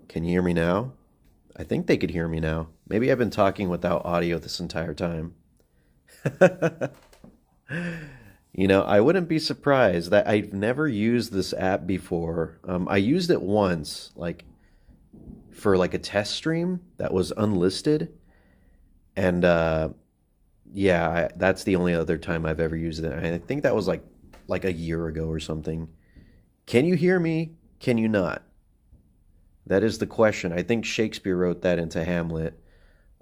Can you hear me now? I think they could hear me now. Maybe I've been talking without audio this entire time. I wouldn't be surprised that I've never used this app before. I used it once, like for like a test stream that was unlisted, and yeah, that's the only other time I've ever used it. I think that was like a year ago or something. Can you hear me? Can you not? That is the question. I think Shakespeare wrote that into Hamlet,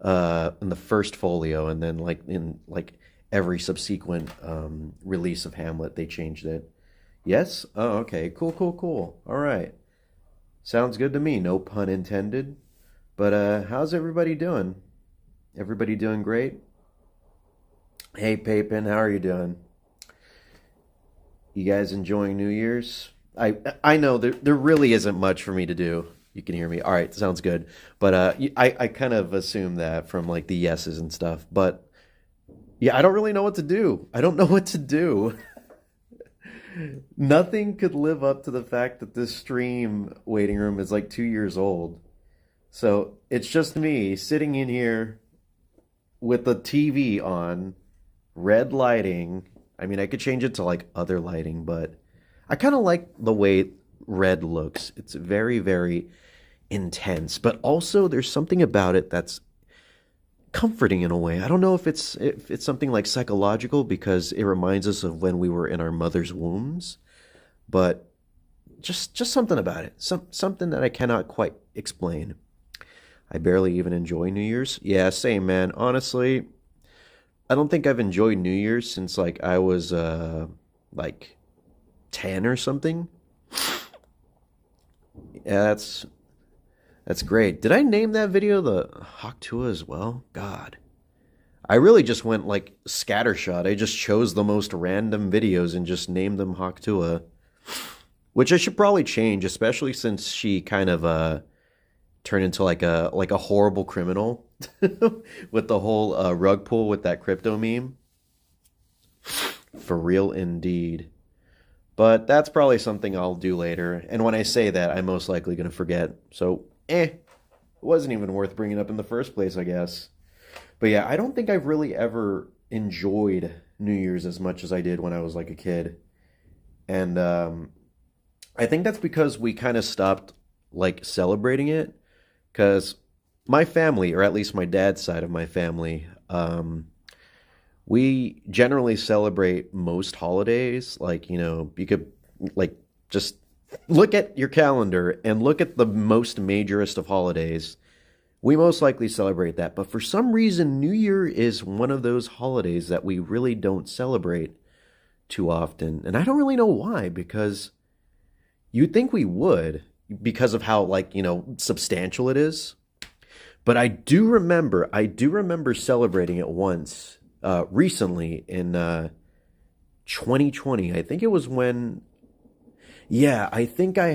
in the first folio, and then like in like every subsequent release of Hamlet, they changed it. Yes? Oh, okay. Cool, cool, cool. All right. Sounds good to me. No pun intended. But how's everybody doing? Everybody doing great? Hey, Papin, how are you doing? You guys enjoying New Year's? I know there really isn't much for me to do. You can hear me. All right, sounds good. But I kind of assume that from like the yeses and stuff. But yeah, I don't really know what to do. I don't know what to do. Nothing could live up to the fact that this stream waiting room is like 2 years old. So it's just me sitting in here with the TV on, red lighting. I mean, I could change it to like other lighting, but I kind of like the way red looks. It's very, very intense, but also there's something about it that's comforting in a way. I don't know if it's something like psychological because it reminds us of when we were in our mother's wombs, but just something about it. Something that I cannot quite explain. I barely even enjoy New Year's. Yeah, same, man. Honestly, I don't think I've enjoyed New Year's since like I was like 10 or something. Yeah, that's great. Did I name that video the Haktua as well? God. I really just went like scattershot. I just chose the most random videos and just named them Haktua. Which I should probably change, especially since she kind of turned into like a horrible criminal with the whole rug pull with that crypto meme. For real indeed. But that's probably something I'll do later. And when I say that, I'm most likely going to forget. So, it wasn't even worth bringing up in the first place, I guess. But yeah, I don't think I've really ever enjoyed New Year's as much as I did when I was like a kid. And I think that's because we kind of stopped like celebrating it. Because my family, or at least my dad's side of my family, we generally celebrate most holidays. Like, you could like just look at your calendar and look at the most majorest of holidays. We most likely celebrate that. But for some reason, New Year is one of those holidays that we really don't celebrate too often. And I don't really know why, because you'd think we would because of how like, substantial it is. But I do remember celebrating it once recently in 2020. I think it was when, yeah, I think I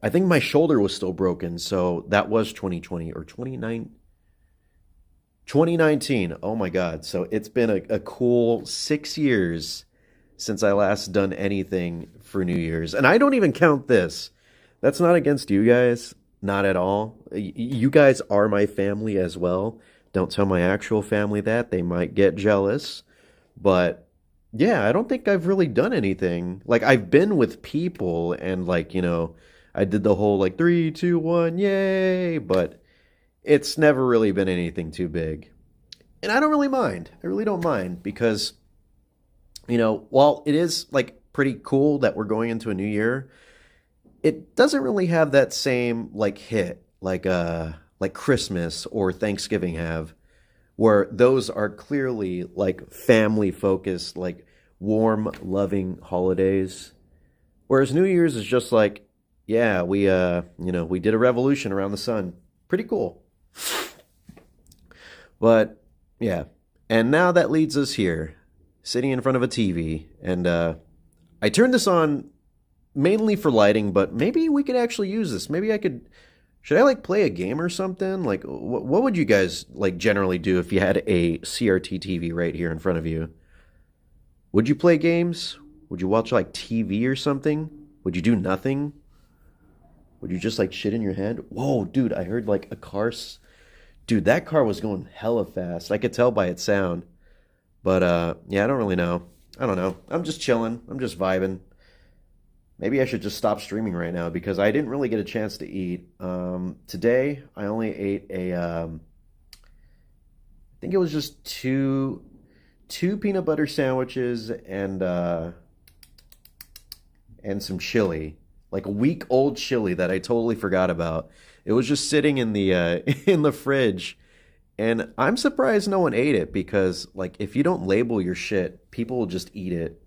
think my shoulder was still broken. So that was 2020 or 2019. Oh my God. So it's been a cool 6 years since I last done anything for New Year's. And I don't even count this. That's not against you guys. Not at all. You guys are my family as well. Don't tell my actual family that. They might get jealous. But yeah, I don't think I've really done anything. Like, I've been with people and like, I did the whole like 3, 2, 1, yay. But it's never really been anything too big. And I don't really mind. I really don't mind because, while it is like pretty cool that we're going into a new year, it doesn't really have that same like hit like Christmas or Thanksgiving have, where those are clearly like family focused, like warm, loving holidays. Whereas New Year's is just like, yeah, we did a revolution around the sun. Pretty cool. But yeah, and now that leads us here, sitting in front of a TV, and I turned this on mainly for lighting, but maybe we could actually use this. Should I like play a game or something? Like, what would you guys like generally do if you had a CRT TV right here in front of you? Would you play games? Would you watch like TV or something? Would you do nothing? Would you just like shit in your hand? Whoa, dude, I heard like a car. Dude, that car was going hella fast. I could tell by its sound. But yeah, I don't really know. I don't know. I'm just chilling. I'm just vibing. Maybe I should just stop streaming right now because I didn't really get a chance to eat. Today, I only ate I think it was just two peanut butter sandwiches and some chili, like a week old chili that I totally forgot about. It was just sitting in the in the fridge, and I'm surprised no one ate it because like if you don't label your shit, people will just eat it.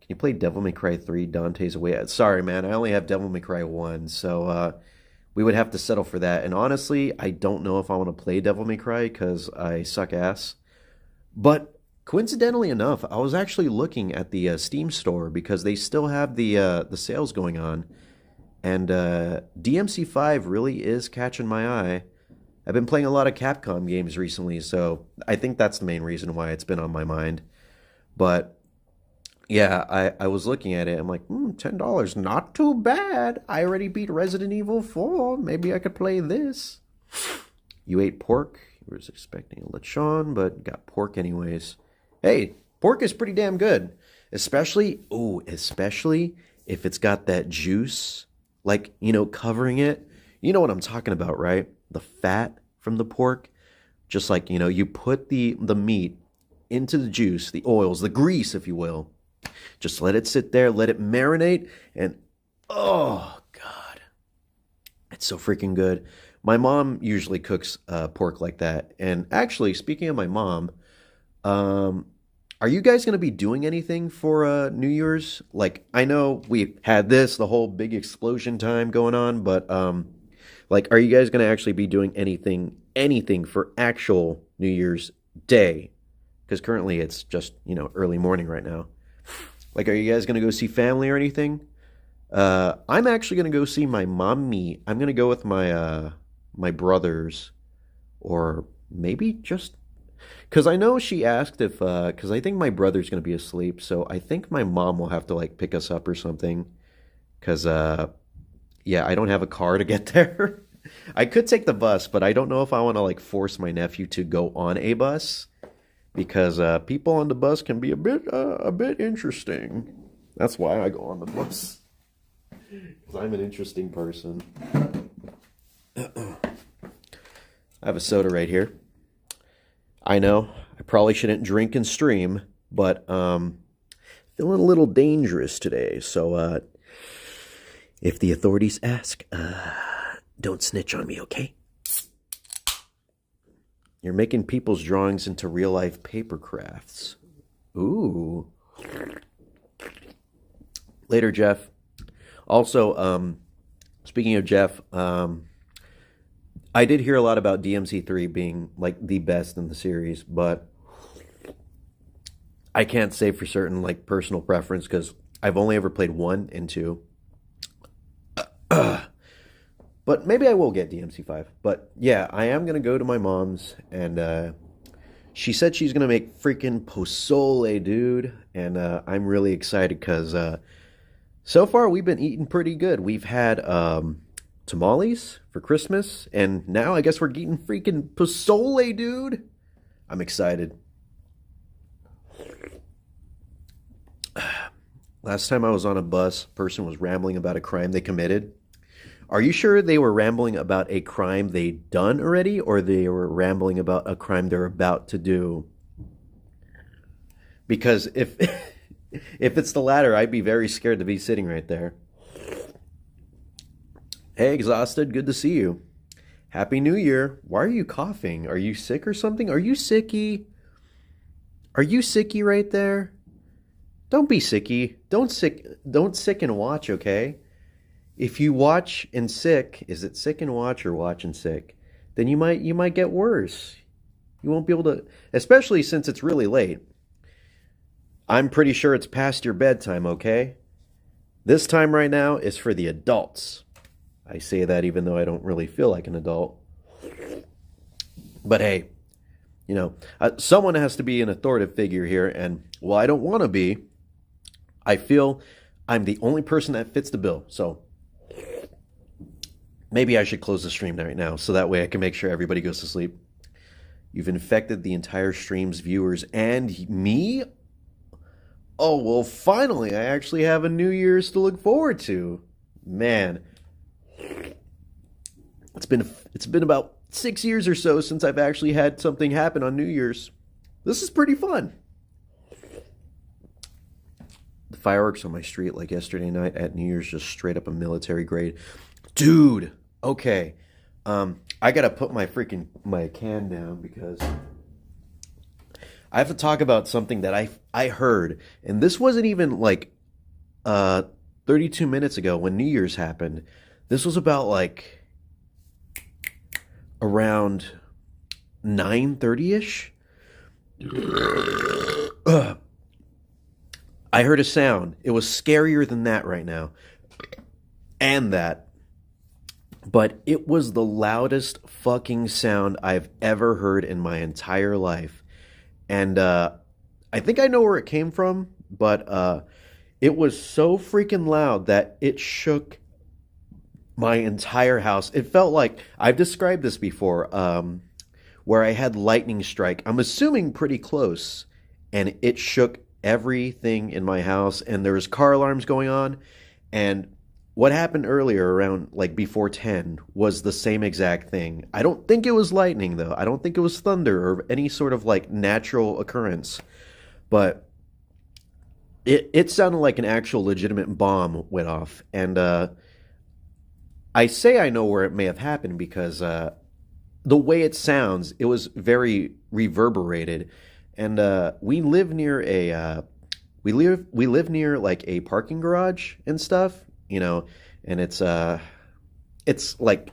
Can you play Devil May Cry 3 Dante's Away? Sorry, man, I only have Devil May Cry 1, so we would have to settle for that. And honestly, I don't know if I want to play Devil May Cry because I suck ass. But coincidentally enough, I was actually looking at the Steam store because they still have the sales going on. And DMC5 really is catching my eye. I've been playing a lot of Capcom games recently, so I think that's the main reason why it's been on my mind. But yeah, I was looking at it. I'm like, $10, not too bad. I already beat Resident Evil 4. Maybe I could play this. You ate pork. You was expecting a lechon, but got pork anyways. Hey, pork is pretty damn good. Especially if it's got that juice, like, covering it. You know what I'm talking about, right? The fat from the pork. Just like, you put the meat into the juice, the oils, the grease, if you will. Just let it sit there, let it marinate, and oh, God. It's so freaking good. My mom usually cooks pork like that. And actually, speaking of my mom, are you guys going to be doing anything for New Year's? Like, I know we had the whole big explosion time going on, but like, are you guys going to actually be doing anything for actual New Year's Day? Because currently it's just, early morning right now. Like, are you guys going to go see family or anything? I'm actually going to go see my mommy. I'm going to go with my brothers, or maybe just because I know she asked if because I think my brother's going to be asleep, so I think my mom will have to like pick us up or something. Because yeah, I don't have a car to get there. I could take the bus, but I don't know if I want to like force my nephew to go on a bus. Because people on the bus can be a bit interesting. That's why I go on the bus. Because I'm an interesting person. I have a soda right here. I know, I probably shouldn't drink and stream, but feeling a little dangerous today. So if the authorities ask, don't snitch on me, okay? You're making people's drawings into real-life paper crafts. Ooh. Later, Jeff. Also, speaking of Jeff, I did hear a lot about DMC3 being, like, the best in the series, but I can't say for certain, like, personal preference, because I've only ever played 1 and 2. But maybe I will get DMC5. But yeah, I am going to go to my mom's. And she said she's going to make freaking pozole, dude. And I'm really excited because so far we've been eating pretty good. We've had tamales for Christmas. And now I guess we're getting freaking pozole, dude. I'm excited. Last time I was on a bus, a person was rambling about a crime they committed. Are you sure they were rambling about a crime they'd done already, or they were rambling about a crime they're about to do? Because if it's the latter, I'd be very scared to be sitting right there. Hey, Exhausted, good to see you. Happy New Year. Why are you coughing? Are you sick or something? Are you sicky? Are you sicky right there? Don't be sicky. Don't sick and watch, okay? If you watch and sick, is it sick and watch or watch and sick? Then you might get worse. You won't be able to, especially since it's really late. I'm pretty sure it's past your bedtime, okay? This time right now is for the adults. I say that even though I don't really feel like an adult. But hey, someone has to be an authoritative figure here, and while I don't want to be, I feel I'm the only person that fits the bill, so Maybe I should close the stream right now so that way I can make sure everybody goes to sleep. You've infected the entire stream's viewers and me? Oh, well, finally, I actually have a New Year's to look forward to. Man, it's been about 6 years or so since I've actually had something happen on New Year's. This is pretty fun. The fireworks on my street like yesterday night at New Year's, just straight up a military grade. Dude, okay. I gotta put my can down because I have to talk about something that I heard, and this wasn't even like 32 minutes ago when New Year's happened. This was about like around 9:30ish. I heard a sound. It was scarier than that right now. And that. But it was the loudest fucking sound I've ever heard in my entire life. And I think I know where it came from, but it was so freaking loud that it shook my entire house. It felt like, I've described this before, where I had lightning strike. I'm assuming pretty close. And it shook everything in my house. And there was car alarms going on. And what happened earlier around like before 10 was the same exact thing. I don't think it was lightning though. I don't think it was thunder or any sort of like natural occurrence. But it sounded like an actual legitimate bomb went off. And I say I know where it may have happened because the way it sounds, it was very reverberated. And we live near we live near like a parking garage and stuff. You know, and it's like,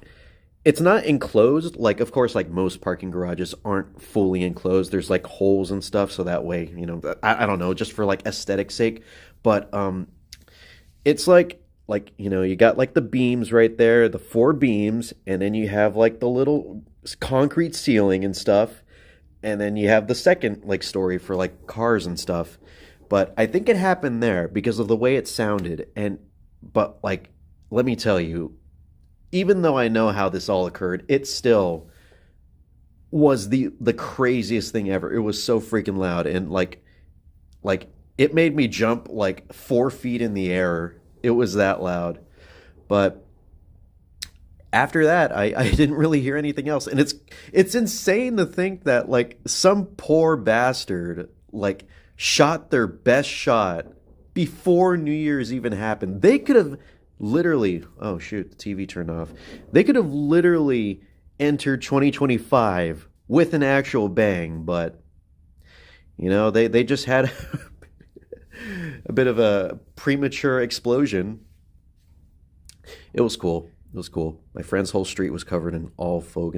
it's not enclosed. Like, of course, like most parking garages aren't fully enclosed. There's like holes and stuff. So that way, you know, I don't know, just for like aesthetic's sake. But it's like, you know, you got like the beams right there, the 4 beams. And then you have like the little concrete ceiling and stuff. And then you have the second like story for like cars and stuff. But I think it happened there because of the way it sounded. But, like, let me tell you, even though I know how this all occurred, it still was the craziest thing ever. It was so freaking loud. And, like it made me jump, like, 4 feet in the air. It was that loud. But after that, I didn't really hear anything else. And it's insane to think that, like, some poor bastard, like, shot their best shot before New Year's even happened. They could have literally, oh shoot, the TV turned off. They could have literally entered 2025 with an actual bang, but you know, they just had a bit of a premature explosion. It was cool. It was cool. My friend's whole street was covered in all fog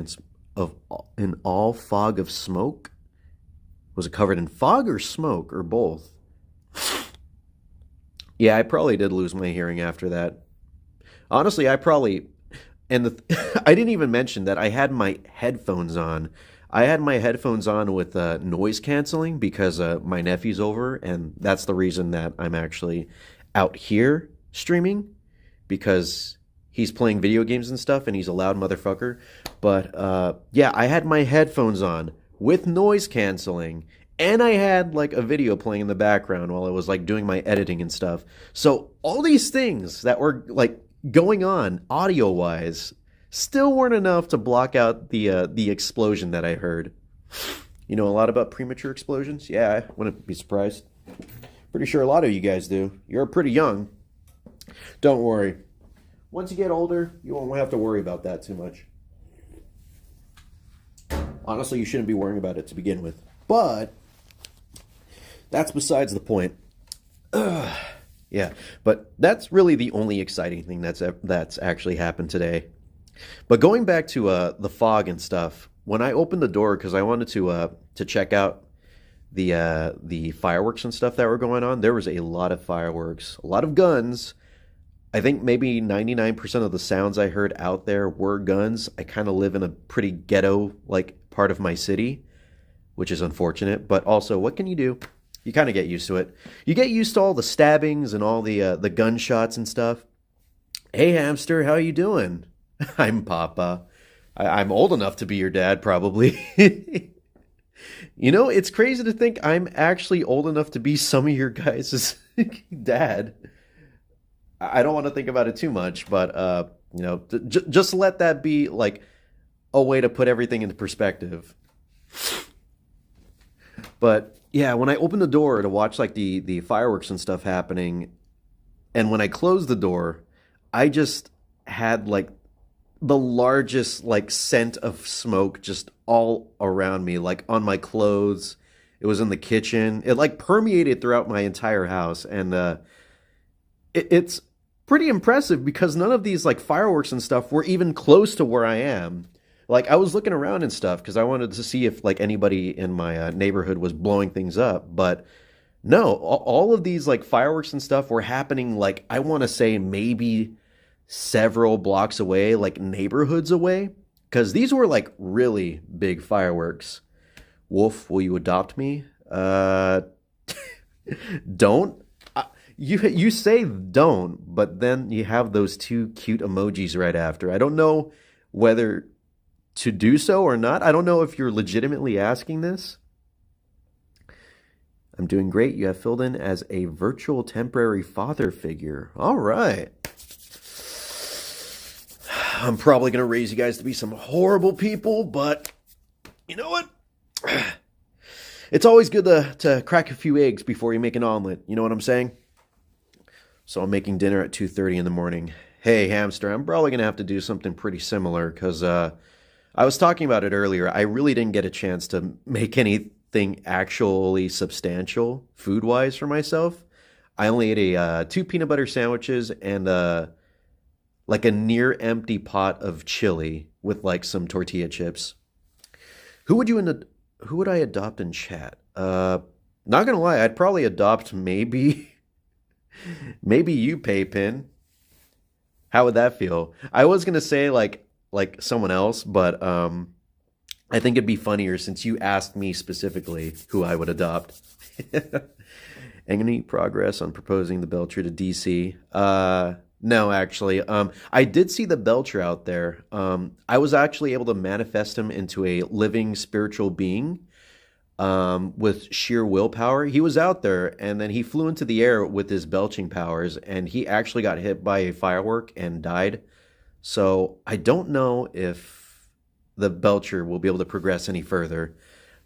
of smoke. Was it covered in fog or smoke or both? Yeah, I probably did lose my hearing after that. Honestly, I probably... And I didn't even mention that I had my headphones on. I had my headphones on with noise canceling because my nephew's over, and that's the reason that I'm actually out here streaming, because he's playing video games and stuff, and he's a loud motherfucker. But yeah, I had my headphones on with noise canceling, and I had like a video playing in the background while I was like doing my editing and stuff. So all these things that were like going on audio wise still weren't enough to block out the explosion that I heard. You know a lot about premature explosions? Yeah, I wouldn't be surprised. Pretty sure a lot of you guys do. You're pretty young. Don't worry. Once you get older, you won't have to worry about that too much. Honestly, you shouldn't be worrying about it to begin with. But that's besides the point. Yeah, but that's really the only exciting thing that's actually happened today. But going back to the fog and stuff, when I opened the door because I wanted to check out the fireworks and stuff that were going on, there was a lot of fireworks, a lot of guns. I think maybe 99% of the sounds I heard out there were guns. I kind of live in a pretty ghetto-like part of my city, which is unfortunate. But also, what can you do? You kind of get used to it. You get used to all the stabbings and all the gunshots and stuff. Hey, hamster, how you doing? I'm Papa. I'm old enough to be your dad, probably. You know, it's crazy to think I'm actually old enough to be some of your guys' dad. I don't want to think about it too much, but just let that be like a way to put everything into perspective. But yeah, when I opened the door to watch like the fireworks and stuff happening, and when I closed the door, I just had like the largest like scent of smoke just all around me, like on my clothes. It was in the kitchen. It like permeated throughout my entire house, and it's pretty impressive because none of these like fireworks and stuff were even close to where I am. Like I was looking around and stuff because I wanted to see if like anybody in my neighborhood was blowing things up, but no, all of these like fireworks and stuff were happening like I want to say maybe several blocks away, like neighborhoods away, because these were like really big fireworks. Wolf, will you adopt me? Don't. You say don't, but then you have those two cute emojis right after. I don't know whether to do so or not. I don't know if you're legitimately asking this. I'm doing great. You have filled in as a virtual temporary father figure. All right. I'm probably going to raise you guys to be some horrible people, but you know what? It's always good to crack a few eggs before you make an omelet. You know what I'm saying? So I'm making dinner at 2:30 in the morning. Hey, hamster, I'm probably going to have to do something pretty similar because I was talking about it earlier. I really didn't get a chance to make anything actually substantial food-wise for myself. I only ate two peanut butter sandwiches and like a near empty pot of chili with like some tortilla chips. Who would who would I adopt in chat? Not gonna lie, I'd probably adopt maybe you, Paypin. How would that feel? I was gonna say like someone else, but I think it'd be funnier since you asked me specifically who I would adopt. Any progress on proposing the Belcher to DC? No, actually. I did see the Belcher out there. I was actually able to manifest him into a living spiritual being with sheer willpower. He was out there, and then he flew into the air with his belching powers, and he actually got hit by a firework and died. So I don't know if the Belcher will be able to progress any further.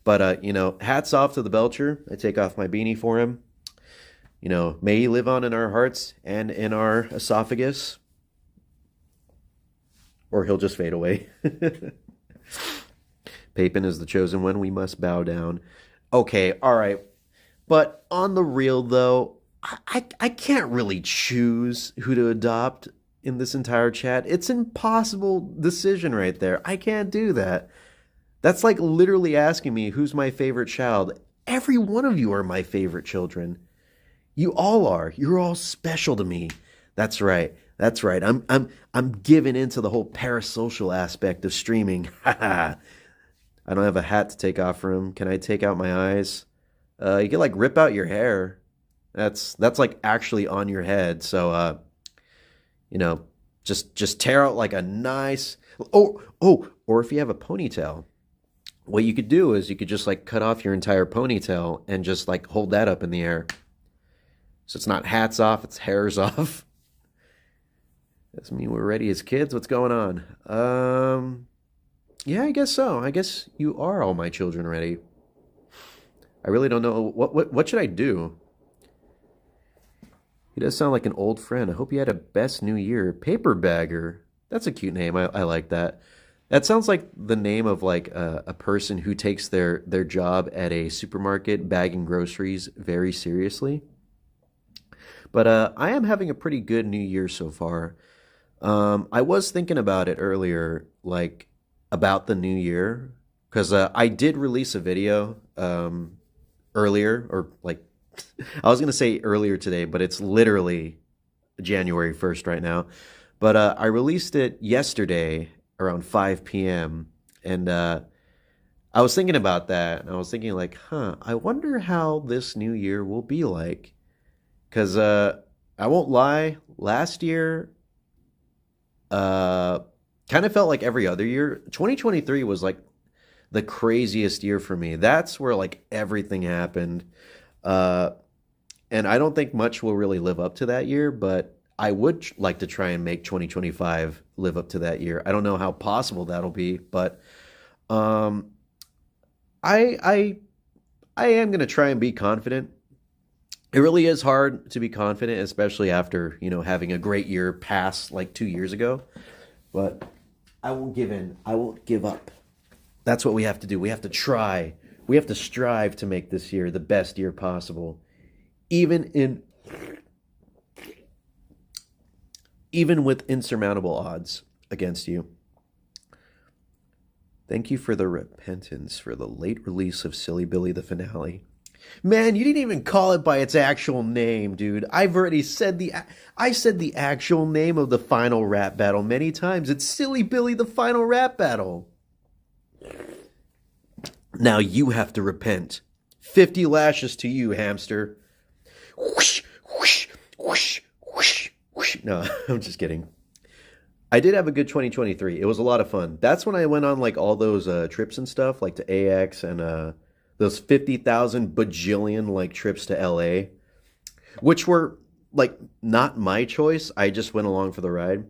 But, hats off to the Belcher. I take off my beanie for him. May he live on in our hearts and in our esophagus. Or he'll just fade away. Papin is the chosen one. We must bow down. Okay, all right. But on the real, though, I can't really choose who to adopt in this entire chat. It's an impossible decision right there. I can't do that. That's like literally asking me who's my favorite child. Every one of you are my favorite children. You all are. You're all special to me. That's right. That's right. I'm giving into the whole parasocial aspect of streaming. I don't have a hat to take off for him. Can I take out my eyes? You can like rip out your hair. That's like actually on your head. So just tear out like a nice or if you have a ponytail, what you could do is you could just like cut off your entire ponytail and just like hold that up in the air. So it's not hats off, it's hairs off. Doesn't mean we're ready as kids. What's going on? Yeah, I guess so. I guess you are all my children ready. I really don't know. What should I do? He does sound like an old friend. I hope you had a best new year. Paper bagger. That's a cute name. I like that. That sounds like the name of like a person who takes their job at a supermarket bagging groceries very seriously. But I am having a pretty good new year so far. I was thinking about it earlier, like about the new year, because I did release a video earlier, or like I was going to say earlier today, but it's literally January 1st right now. But I released it yesterday around 5 p.m. And I was thinking about that, and I was thinking like, I wonder how this new year will be like. Because I won't lie, last year, kind of felt like every other year. 2023 was like the craziest year for me. That's where like everything happened. Uh, and I don't think much will really live up to that year, but I would like to try and make 2025 live up to that year. I don't know how possible that'll be, but um, I I I am gonna try and be confident. It really is hard to be confident, especially after, having a great year past like 2 years ago. But I won't give in. I won't give up. That's what we have to do. We have to try. We have to strive to make this year the best year possible, even in even with insurmountable odds against you. Thank you for the repentance for the late release of Silly Billy the finale. Man, you didn't even call it by its actual name, dude. I've already said I said the actual name of the final rap battle many times. It's Silly Billy the final rap battle. Now you have to repent. 50 lashes to you, hamster. Whoosh, whoosh, whoosh, whoosh, whoosh. No, I'm just kidding. I did have a good 2023. It was a lot of fun. That's when I went on like all those trips and stuff, like to AX and those 50,000 bajillion like trips to LA, which were like not my choice. I just went along for the ride.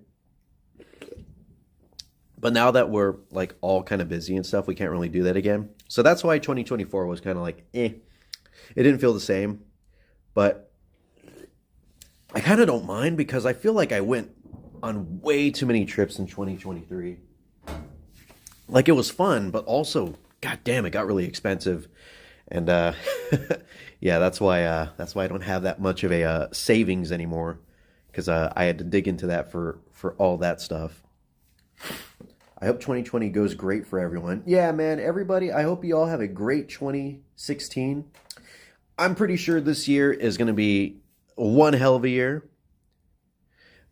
But now that we're like all kind of busy and stuff, we can't really do that again. So that's why 2024 was kind of like, eh. It didn't feel the same. But I kind of don't mind because I feel like I went on way too many trips in 2023. Like it was fun, but also, god damn, it got really expensive. And yeah, that's why I don't have that much of a savings anymore, because I had to dig into that for all that stuff. I hope 2020 goes great for everyone. Yeah, man, everybody, I hope you all have a great 2016. I'm pretty sure this year is going to be one hell of a year.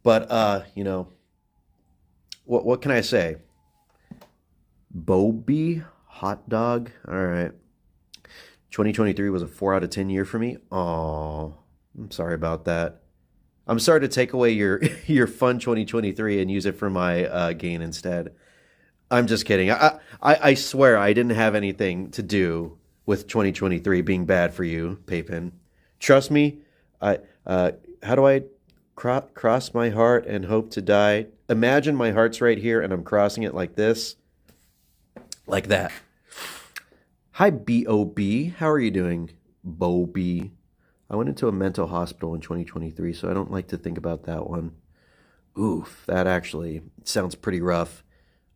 But, what can I say? Bobby hot dog. All right. 2023 was a 4 out of 10 year for me. Oh, I'm sorry about that. I'm sorry to take away your your fun 2023 and use it for my gain instead. I'm just kidding. I swear I didn't have anything to do with 2023 being bad for you, Papin. Trust me. How do I cross my heart and hope to die? Imagine my heart's right here and I'm crossing it like this. Like that. Hi, B.O.B. How are you doing, Bobby? I went into a mental hospital in 2023, so I don't like to think about that one. Oof, that actually sounds pretty rough.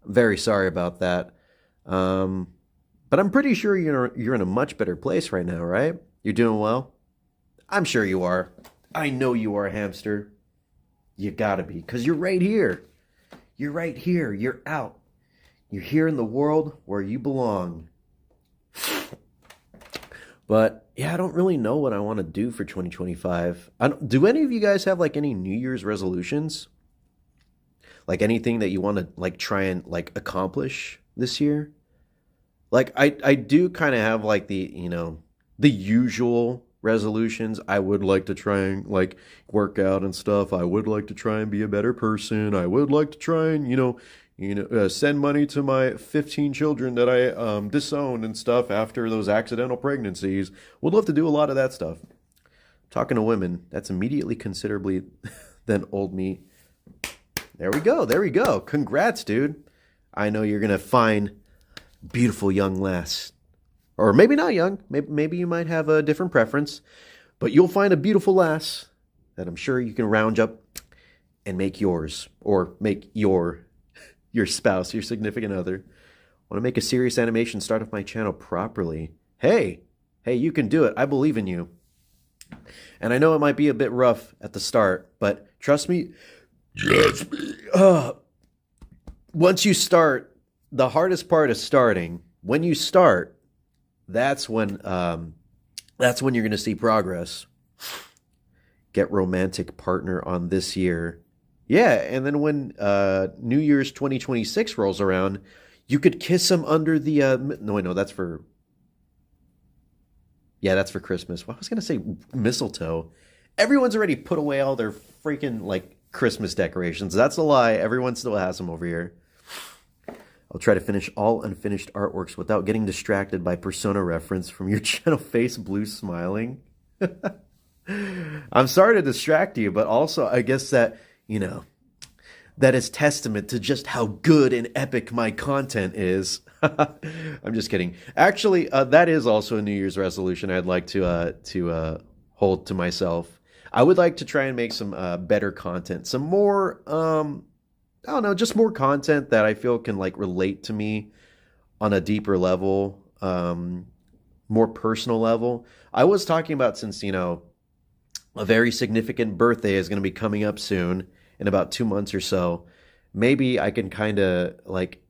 I'm very sorry about that. But I'm pretty sure you're in a much better place right now, right? You're doing well? I'm sure you are. I know you are, hamster. You gotta be, because you're right here. You're right here. You're out. You're here in the world where you belong. But yeah, I don't really know what I want to do for 2025. Do any of you guys have like any New Year's resolutions? Like anything that you want to like try and like accomplish this year? Like I do kind of have like the usual resolutions. I would like to try and like work out and stuff. I would like to try and be a better person. I would like to try and send money to my 15 children that I disowned and stuff after those accidental pregnancies. Would love to do a lot of that stuff. Talking to women, that's immediately considerably than old me. There we go. There we go. Congrats, dude. I know you're going to find beautiful young lass. Or maybe not young. Maybe you might have a different preference. But you'll find a beautiful lass that I'm sure you can round up and make yours. Or make your spouse, your significant other. Want to make a serious animation, start off my channel properly. Hey, you can do it. I believe in you. And I know it might be a bit rough at the start, but trust me. Once you start, the hardest part is starting. When you start, that's when you're going to see progress. Get romantic partner on this year. Yeah, and then when New Year's 2026 rolls around, you could kiss him under the... No, that's for... Yeah, that's for Christmas. Well, I was going to say mistletoe. Everyone's already put away all their freaking, like, Christmas decorations. That's a lie. Everyone still has them over here. I'll try to finish all unfinished artworks without getting distracted by persona reference from your channel face blue smiling. I'm sorry to distract you, but also I guess that, you know, that is testament to just how good and epic my content is. I'm just kidding. Actually, that is also a New Year's resolution I'd like to hold to myself. I would like to try and make some better content, some more, I don't know, just more content that I feel can like relate to me on a deeper level, more personal level. I was talking about, since, you know, a very significant birthday is going to be coming up soon in about 2 months or so. Maybe I can kind of like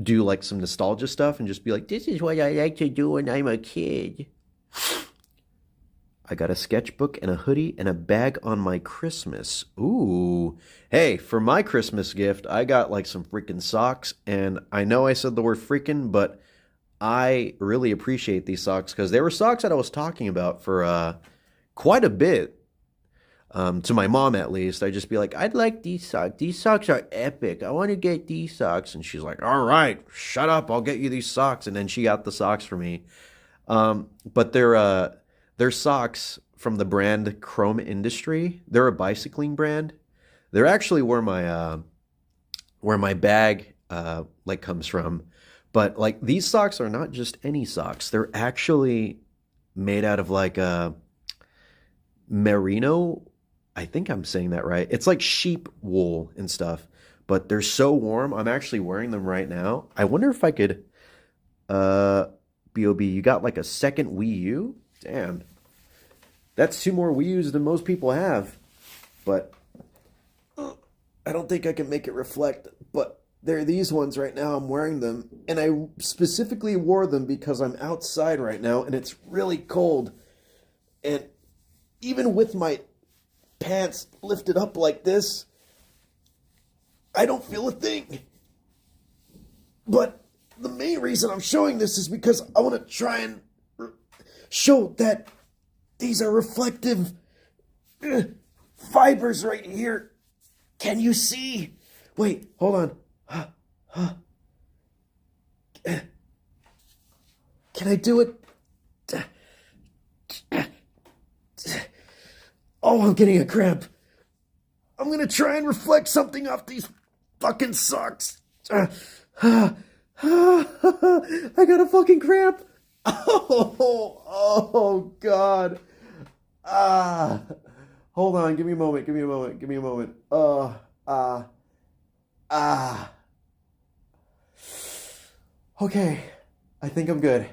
do like some nostalgia stuff and just be like, this is what I like to do when I'm a kid. I got a sketchbook and a hoodie and a bag on my Christmas. Ooh. Hey, for my Christmas gift, I got like some freaking socks. And I know I said the word freaking, but I really appreciate these socks because they were socks that I was talking about for quite a bit. To my mom, at least. I'd just be like, I'd like these socks. These socks are epic. I want to get these socks. And she's like, all right, shut up. I'll get you these socks. And then she got the socks for me. But they're socks from the brand Chrome Industry. They're a bicycling brand. They're actually where my bag like comes from. But like these socks are not just any socks. They're actually made out of like merino. I think I'm saying that right. It's like sheep wool and stuff, but they're so warm. I'm actually wearing them right now. I wonder if I could, B.O.B., you got like a second Wii U? Damn. That's 2 more Wii U's than most people have. But I don't think I can make it reflect. But there are these ones right now. I'm wearing them. And I specifically wore them because I'm outside right now and it's really cold. And even with my pants lifted up like this, I don't feel a thing. But the main reason I'm showing this is because I want to try and show that these are reflective fibers right here. Can you see? Wait, hold on. Can I do it? Oh, I'm getting a cramp. I'm going to try and reflect something off these fucking socks. I got a fucking cramp. Oh, God. Hold on. Give me a moment. Okay. I think I'm good.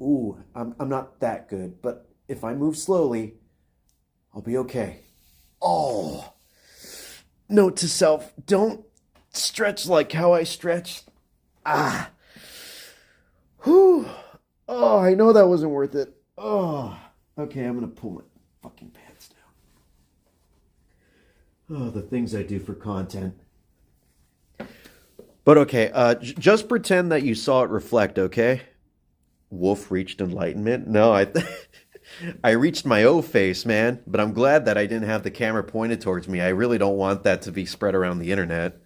Ooh, I'm not that good, but if I move slowly, I'll be okay. Oh. Note to self, don't stretch like how I stretched. Whew. Oh, I know that wasn't worth it. Oh. Okay, I'm going to pull my fucking pants down. Oh, the things I do for content. But okay, just pretend that you saw it reflect, okay? Wolf reached enlightenment? No, I reached my O face, man. But I'm glad that I didn't have the camera pointed towards me. I really don't want that to be spread around the internet.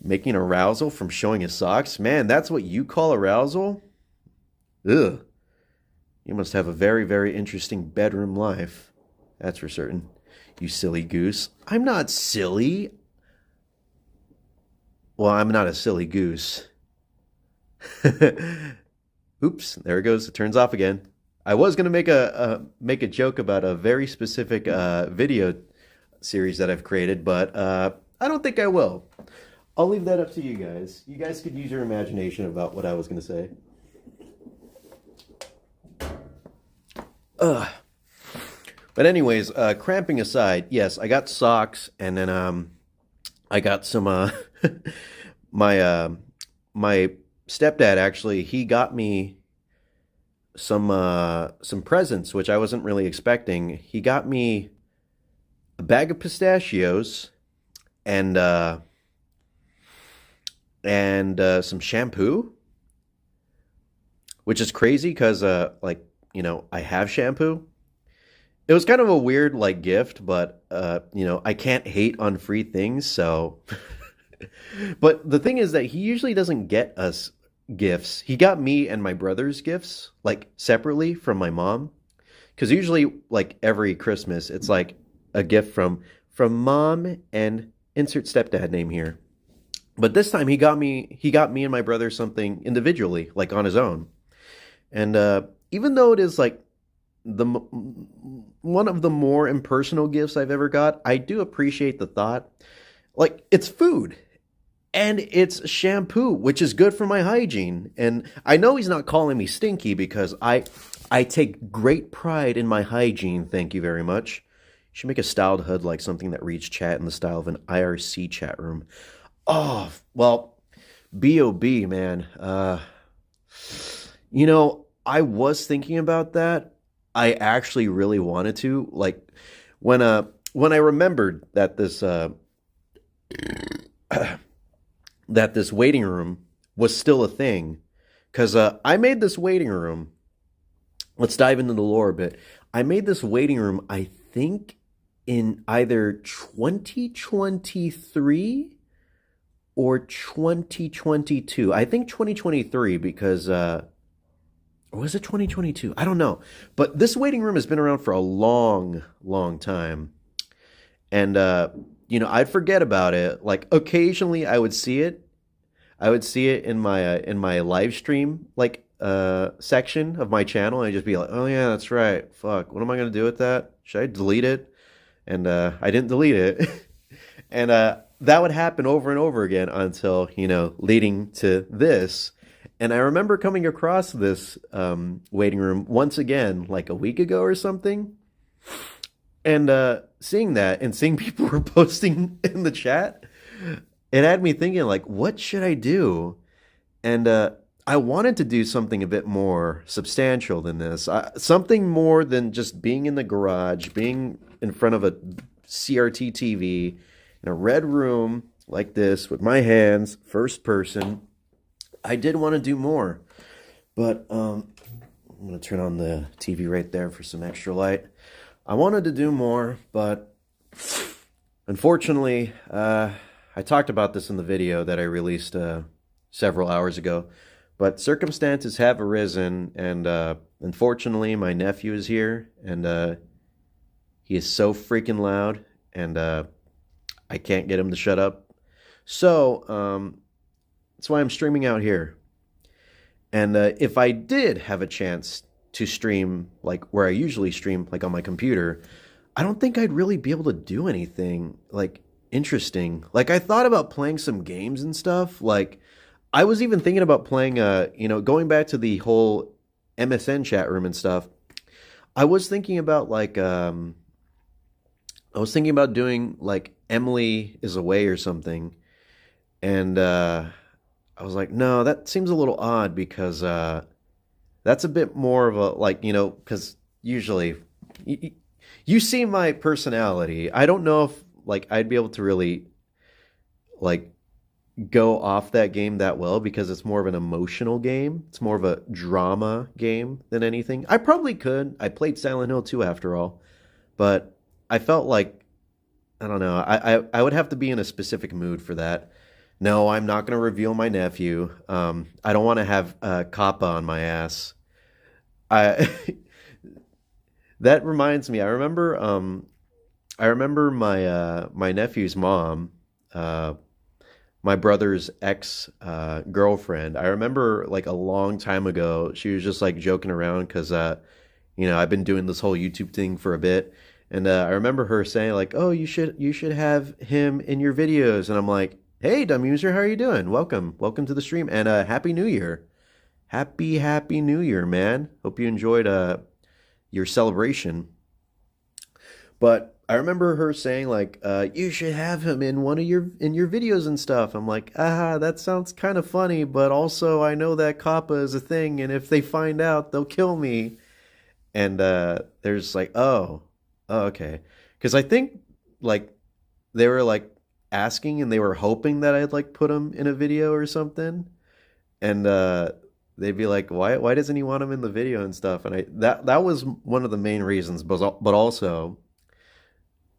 Making arousal from showing his socks? Man, that's what you call arousal? Ugh. You must have a very, very interesting bedroom life. That's for certain. You silly goose. I'm not silly. Well, I'm not a silly goose. Oops, there it goes. It turns off again. I was going to make a joke about a very specific video series that I've created, but I don't think I will. I'll leave that up to you guys. You guys could use your imagination about what I was going to say. But anyways, cramping aside, yes, I got socks, and then I got some my stepdad actually, he got me some presents which I wasn't really expecting. He got me a bag of pistachios and some shampoo, which is crazy because like, you know, I have shampoo. It was kind of a weird like gift, but you know, I can't hate on free things, so But the thing is that he usually doesn't get us gifts. He got me and my brothers gifts, like separately from my mom. Because usually, like every Christmas, it's like a gift from mom and insert stepdad name here. But this time he got me and my brother something individually, like on his own. And even though it is like one of the more impersonal gifts I've ever got, I do appreciate the thought. Like it's food and it's shampoo, which is good for my hygiene. And I know he's not calling me stinky because I take great pride in my hygiene. Thank you very much. You should make a styled HUD like something that reads chat in the style of an IRC chat room. Oh, well, B.O.B., man. I was thinking about that. I actually really wanted to. Like, when I remembered that this that this waiting room was still a thing, because I made this waiting room. Let's dive into the lore a bit. I made this waiting room, I think, in either 2023 or 2022. I think 2023 because, or was it 2022? I don't know. But this waiting room has been around for a long, long time. And, I'd forget about it. Like occasionally I would see it. I would see it in my live stream, like, section of my channel. And I'd just be like, oh yeah, that's right. Fuck. What am I going to do with that? Should I delete it? And, I didn't delete it. And, that would happen over and over again until, leading to this. And I remember coming across this waiting room once again, like a week ago or something. And seeing that and seeing people were posting in the chat, it had me thinking, like, what should I do? And I wanted to do something a bit more substantial than this. Something more than just being in the garage, being in front of a CRT TV in a red room like this with my hands, first person. I did want to do more, but I'm going to turn on the TV right there for some extra light. I wanted to do more, but unfortunately, I talked about this in the video that I released several hours ago, but circumstances have arisen, and unfortunately, my nephew is here, and he is so freaking loud, and I can't get him to shut up. So, that's why I'm streaming out here. And if I did have a chance to stream, like where I usually stream, like on my computer, I don't think I'd really be able to do anything, like, interesting. Like, I thought about playing some games and stuff. Like, I was even thinking about playing, going back to the whole MSN chat room and stuff. I was thinking about, like, doing, like, Emily is Away or something. And I was like, no, that seems a little odd because that's a bit more of a, like, because usually you see my personality. I don't know if, like, I'd be able to really, like, go off that game that well because it's more of an emotional game. It's more of a drama game than anything. I probably could. I played Silent Hill 2 after all. But I felt like, I don't know, I would have to be in a specific mood for that. No, I'm not going to reveal my nephew. I don't want to have Kappa on my ass. That reminds me. I remember my nephew's mom, my brother's ex girlfriend. I remember, like, a long time ago, she was just, like, joking around because I've been doing this whole YouTube thing for a bit, and I remember her saying, like, oh, you should have him in your videos, and I'm like, hey, dumb user, how are you doing? Welcome to the stream, and Happy New Year. Happy New Year, man. Hope you enjoyed your celebration. But I remember her saying, like, you should have him in your videos and stuff. I'm like, that sounds kind of funny, but also I know that Kappa is a thing, and if they find out, they'll kill me. And there's like, oh, okay. Because I think, like, they were, like, asking and they were hoping that I'd, like, put him in a video or something, and they'd be like, why doesn't he want him in the video and stuff? And that was one of the main reasons, but also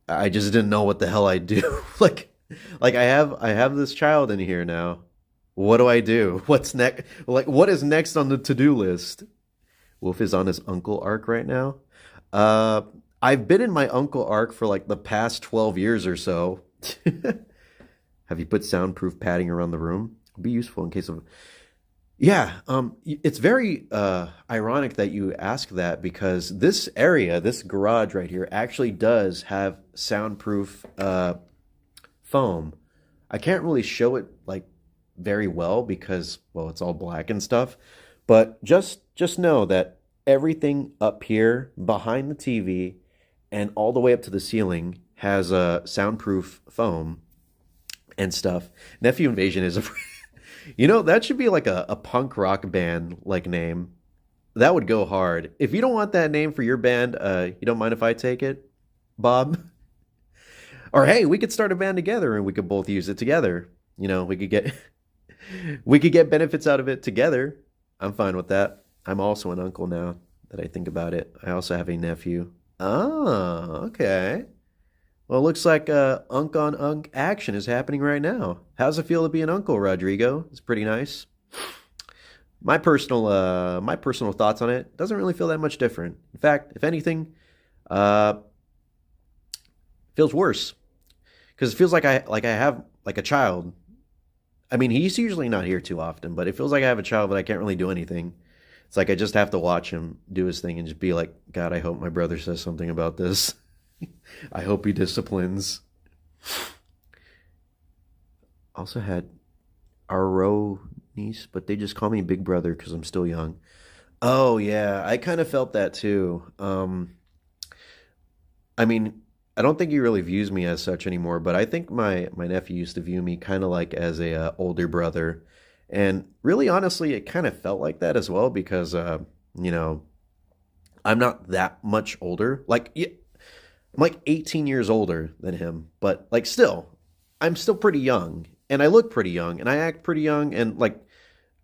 I just didn't know what the hell I'd do. Like, Like I have this child in here now. What do I do? What's next? Like what is next on the to-do list? Wolf is on his uncle arc right now. Uh, I've been in my uncle arc for like the past 12 years or so. Have you put soundproof padding around the room? It'd be useful in case of. Yeah, it's very ironic that you ask that because this area, this garage right here, actually does have soundproof foam. I can't really show it like very well because, well, it's all black and stuff. But just know that everything up here behind the TV and all the way up to the ceiling has a soundproof foam and stuff. Nephew Invasion is a you know, that should be like a punk rock band like name. That would go hard. If you don't want that name for your band, you don't mind if I take it, Bob? Or hey, we could start a band together and we could both use it together. You know, we could get we could get benefits out of it together. I'm fine with that. I'm also an uncle now that I think about it. I also have a nephew. Oh, okay. Well, it looks like unk on unk action is happening right now. How's it feel to be an uncle, Rodrigo? It's pretty nice. My personal thoughts on it doesn't really feel that much different. In fact, if anything, uh, feels worse because it feels like I have like a child. I mean, he's usually not here too often, but it feels like I have a child, but I can't really do anything. It's like I just have to watch him do his thing and just be like, God, I hope my brother says something about this. I hope he disciplines. Also had Aro niece, but they just call me Big Brother because I'm still young. Oh yeah, I kind of felt that too. I mean, I don't think he really views me as such anymore, but I think my nephew used to view me kind of like as a older brother, and really honestly, it kind of felt like that as well because you know, I'm not that much older. Like yeah, I'm like 18 years older than him, but like still, I'm still pretty young, and I look pretty young, and I act pretty young, and like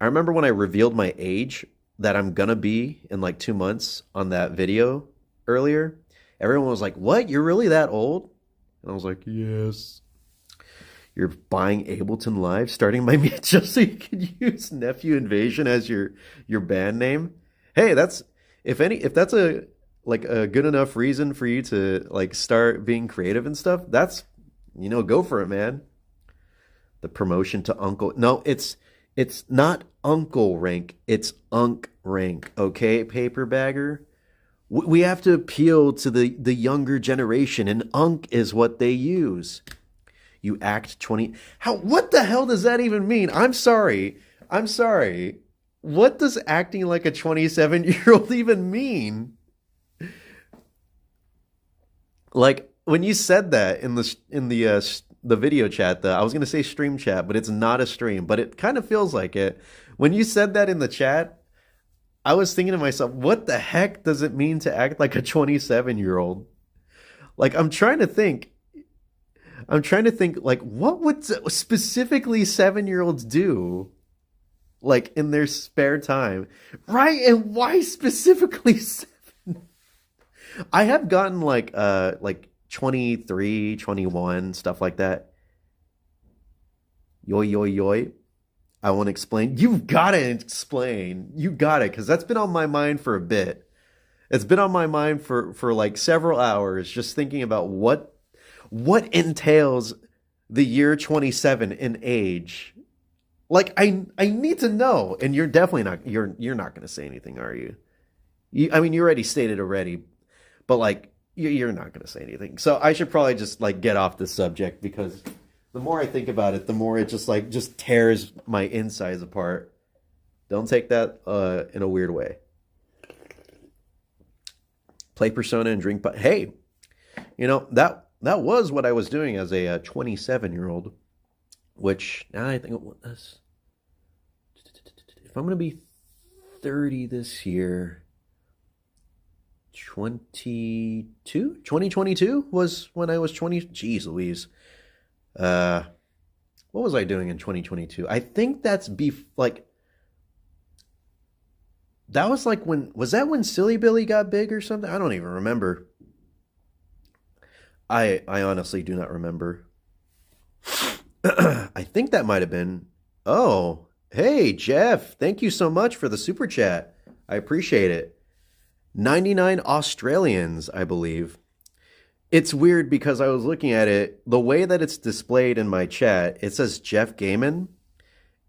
I remember when I revealed my age that I'm gonna be in like 2 months on that video earlier. Everyone was like, "What? You're really that old?" And I was like, "Yes." You're buying Ableton Live, starting my meet just so you can use Nephew Invasion as your band name. Hey, that's if that's a like a good enough reason for you to like start being creative and stuff, that's go for it, man. The promotion to Uncle. No, it's not Uncle rank, it's Unk rank, okay, paper bagger? We have to appeal to the younger generation, and Unk is what they use. You act 20. What the hell does that even mean? I'm sorry. I'm sorry. What does acting like a 27-year-old even mean? Like when you said that in the video chat, I was gonna say stream chat, but it's not a stream, but it kind of feels like it. When you said that in the chat, I was thinking to myself, what the heck does it mean to act like a 27-year-old? Like I'm trying to think like what would specifically 7-year-olds do like in their spare time? Right? And why specifically 7? I have gotten like 23, 21, stuff like that. Yoy yoy yoy. I won't explain. You've got to explain. You got it, because that's been on my mind for a bit. It's been on my mind for like several hours, just thinking about what entails the year 27 in age. Like I need to know, and you're definitely not. You're not going to say anything, are you? I mean, you already stated already, but like you're not going to say anything. So I should probably just like get off this subject because the more I think about it, the more it just tears my insides apart. Don't take that in a weird way. Play Persona and drink. But hey, that was what I was doing as a 27-year-old. Which now I think if I'm gonna be 30 this year, 2022 was when I was 20. Jeez Louise. What was I doing in 2022? I think that's that was like when Silly Billy got big or something? I don't even remember. I honestly do not remember. I think that might have been. Oh, hey, Jeff. Thank you so much for the super chat. I appreciate it. 99 Australians, I believe. It's weird because I was looking at it. The way that it's displayed in my chat, it says Jeff Gaiman,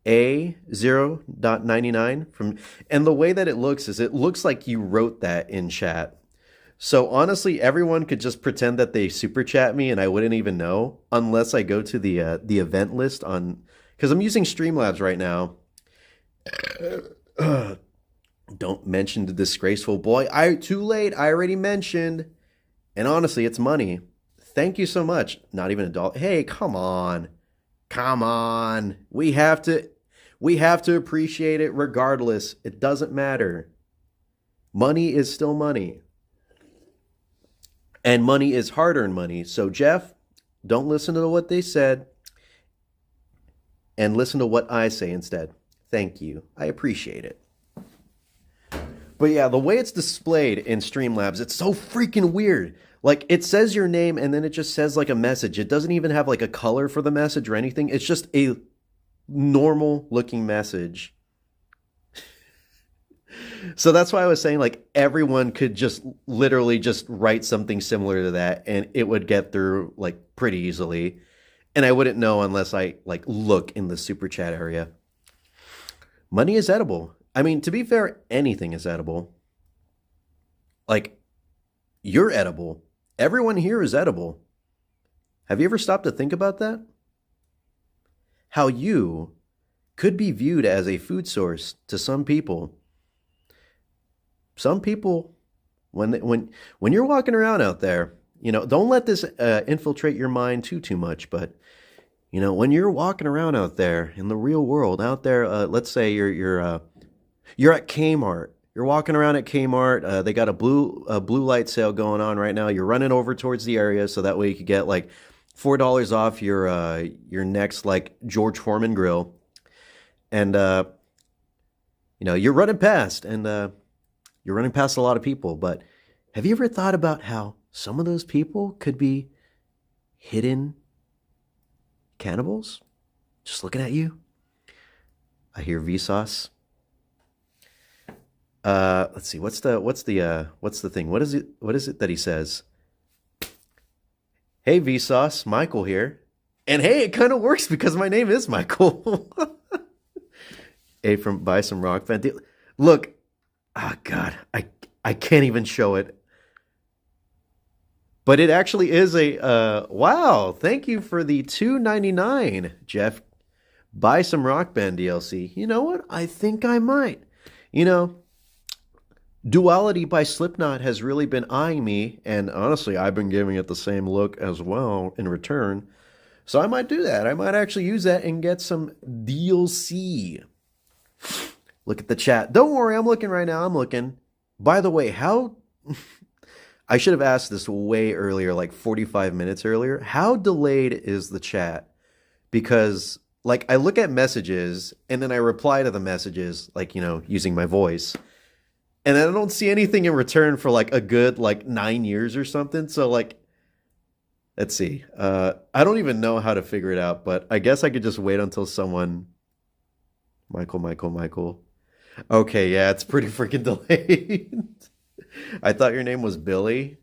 A0.99 from, and the way that it looks is it looks like you wrote that in chat. So honestly, everyone could just pretend that they super chat me and I wouldn't even know unless I go to the event list on, because I'm using Streamlabs right now. Don't mention the disgraceful boy. Too late. I already mentioned. And honestly, it's money. Thank you so much. Not even a dollar. Hey, come on. Come on. We have to appreciate it regardless. It doesn't matter. Money is still money. And money is hard-earned money. So, Jeff, don't listen to what they said and listen to what I say instead. Thank you. I appreciate it. But yeah, the way it's displayed in Streamlabs, it's so freaking weird. Like, it says your name and then it just says like a message. It doesn't even have like a color for the message or anything. It's just a normal looking message. So that's why I was saying like everyone could just literally just write something similar to that and it would get through like pretty easily. And I wouldn't know unless I like look in the super chat area. Money is edible. I mean, to be fair, anything is edible. Like, you're edible. Everyone here is edible. Have you ever stopped to think about that? How you could be viewed as a food source to some people. Some people, when you're walking around out there, you know, don't let this infiltrate your mind too much, but you know, when you're walking around out there in the real world, out there, let's say you're at Kmart. You're walking around at Kmart. They got a blue light sale going on right now. You're running over towards the area so that way you could get like $4 off your next like George Foreman grill. And you know, you're running past and you're running past a lot of people. But have you ever thought about how some of those people could be hidden cannibals? Just looking at you. I hear Vsauce. Let's see. What's the thing? What is it that he says? Hey, Vsauce, Michael here. And hey, it kind of works because my name is Michael. Hey, from Buy Some Rock Band. Look, oh God, I can't even show it. But it actually is a, wow, thank you for the $2.99, Jeff. Buy Some Rock Band DLC. You know what? I think I might. You know, Duality by Slipknot has really been eyeing me, and honestly, I've been giving it the same look as well in return. So I might do that. I might actually use that and get some DLC. Look at the chat. Don't worry, I'm looking right now. I'm looking. By the way, how... I should have asked this way earlier, like 45 minutes earlier. How delayed is the chat? Because, like, I look at messages, and then I reply to the messages, like, you know, using my voice. And I don't see anything in return for, like, a good, like, 9 years or something. So, like, let's see. I don't even know how to figure it out, but I guess I could just wait until someone... Michael. Okay, yeah, it's pretty freaking delayed. I thought your name was Billy.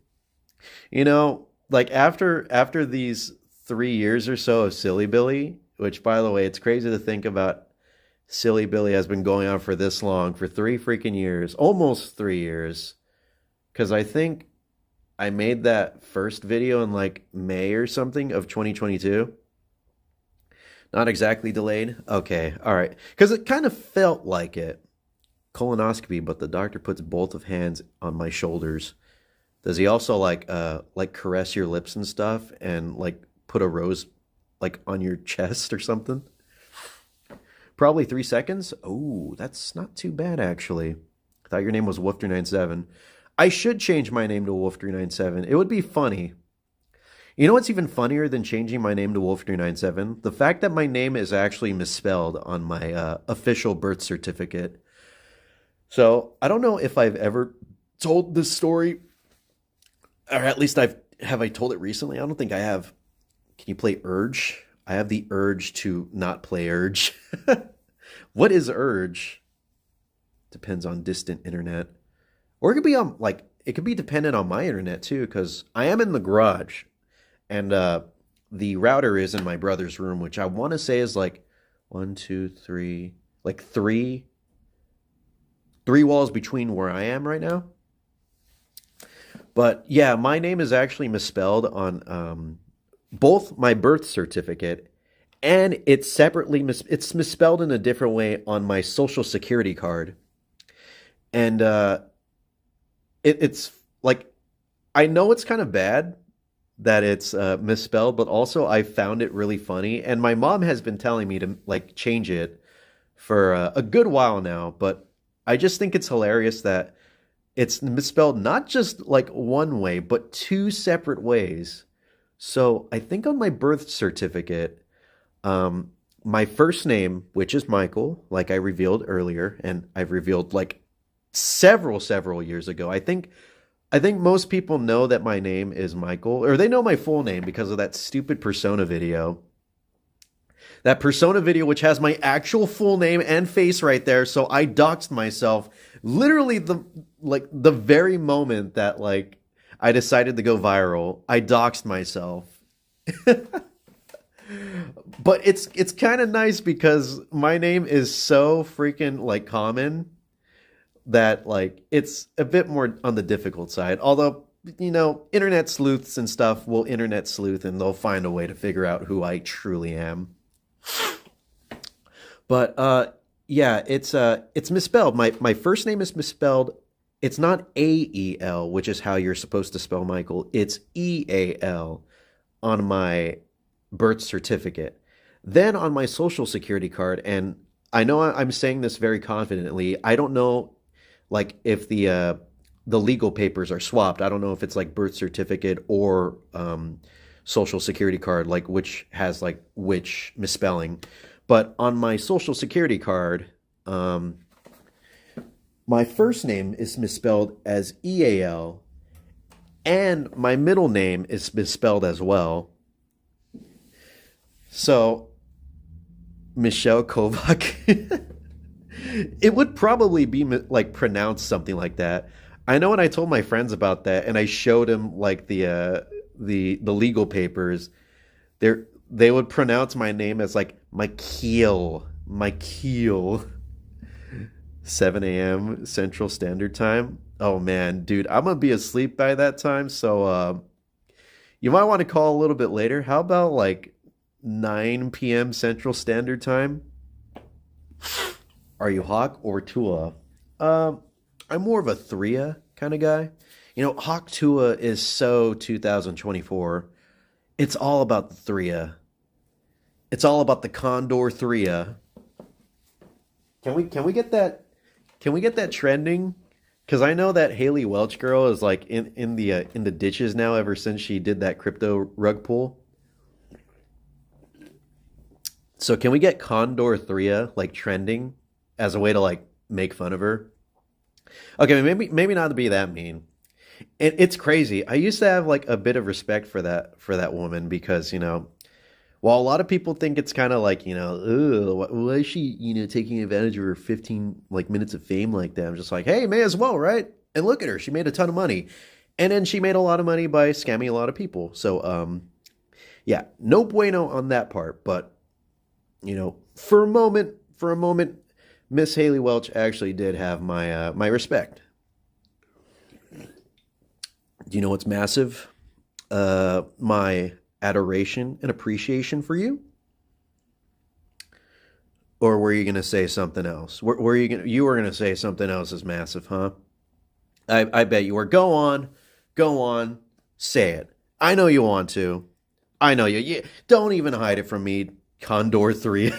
You know, like after these 3 years or so of Silly Billy, which, by the way, it's crazy to think about Silly Billy has been going on for this long, for 3 freaking years, almost 3 years. Because I think I made that first video in like May or something of 2022. Not exactly delayed. Okay, all right. Because it kind of felt like it. Colonoscopy, but the doctor puts both of hands on my shoulders. Does he also like caress your lips and stuff and like put a rose like on your chest or something? Probably 3 seconds. Oh, that's not too bad actually. I thought your name was Wolf397. I should change my name to Wolf397. It would be funny. You know what's even funnier than changing my name to Wolf397? The fact that my name is actually misspelled on my official birth certificate. So I don't know if I've ever told this story, or at least have I told it recently? I don't think I have. Can you play Urge I have the urge to not play Urge. What is Urge? Depends on distant internet. Or it could be on, like, it could be dependent on my internet too, because I am in the garage. And the router is in my brother's room, which I want to say is like one, two, three, like three walls between where I am right now. But yeah, my name is actually misspelled on both my birth certificate, and it's separately it's misspelled in a different way on my social security card. And it's like, I know it's kind of bad that it's misspelled, but also I found it really funny. And my mom has been telling me to like change it for a good while now, but I just think it's hilarious that it's misspelled not just like one way, but two separate ways. So I think on my birth certificate, my first name, which is Michael, like I revealed earlier, and I've revealed like several years ago. I think most people know that my name is Michael, or they know my full name because of that stupid Persona video. That Persona video, which has my actual full name and face right there. So I doxed myself literally the very moment that like I decided to go viral. I doxed myself. But it's kind of nice because my name is so freaking like common that like it's a bit more on the difficult side. Although, you know, internet sleuths and stuff will internet sleuth and they'll find a way to figure out who I truly am. But yeah, it's misspelled. My first name is misspelled. It's not A-E-L, which is how you're supposed to spell Michael. It's E-A-L on my birth certificate. Then on my social security card, and I know I'm saying this very confidently, I don't know like if the legal papers are swapped. I don't know if it's like birth certificate or social security card, like which has like which misspelling. But on my social security card, my first name is misspelled as E-A-L, and my middle name is misspelled as well. So, Michelle Kovac. It would probably be like pronounced something like that. I know when I told my friends about that, and I showed them like the legal papers, they would pronounce my name as like Michael. 7 a.m. Central Standard Time. Oh man, dude, I'm gonna be asleep by that time. So you might want to call a little bit later. How about like 9 p.m. Central Standard Time? Are you Hawk or Tua? I'm more of a Thria kind of guy. You know, Hawk Tua is so 2024. It's all about the Thria. It's all about the Condor Thria. Can we get that? Can we get that trending? Because I know that Haley Welch girl is like in the ditches now ever since she did that crypto rug pull. So can we get Condor Thria like trending as a way to like make fun of her? Okay, maybe not to be that mean. It's crazy. I used to have like a bit of respect for that woman because, you know, while a lot of people think it's kind of like, you know, ugh, why is she, you know, taking advantage of her 15 like minutes of fame like that? I'm just like, hey, may as well, right? And look at her. She made a ton of money. And then she made a lot of money by scamming a lot of people. So, yeah, no bueno on that part. But, you know, for a moment, Miss Haley Welch actually did have my respect. Do you know what's massive? My adoration and appreciation for you? Or were you going to say something else? Were you were going to say something else is massive, huh? I bet you were. Go on, say it. I know you want to. I know you don't even hide it from me, Condor 3.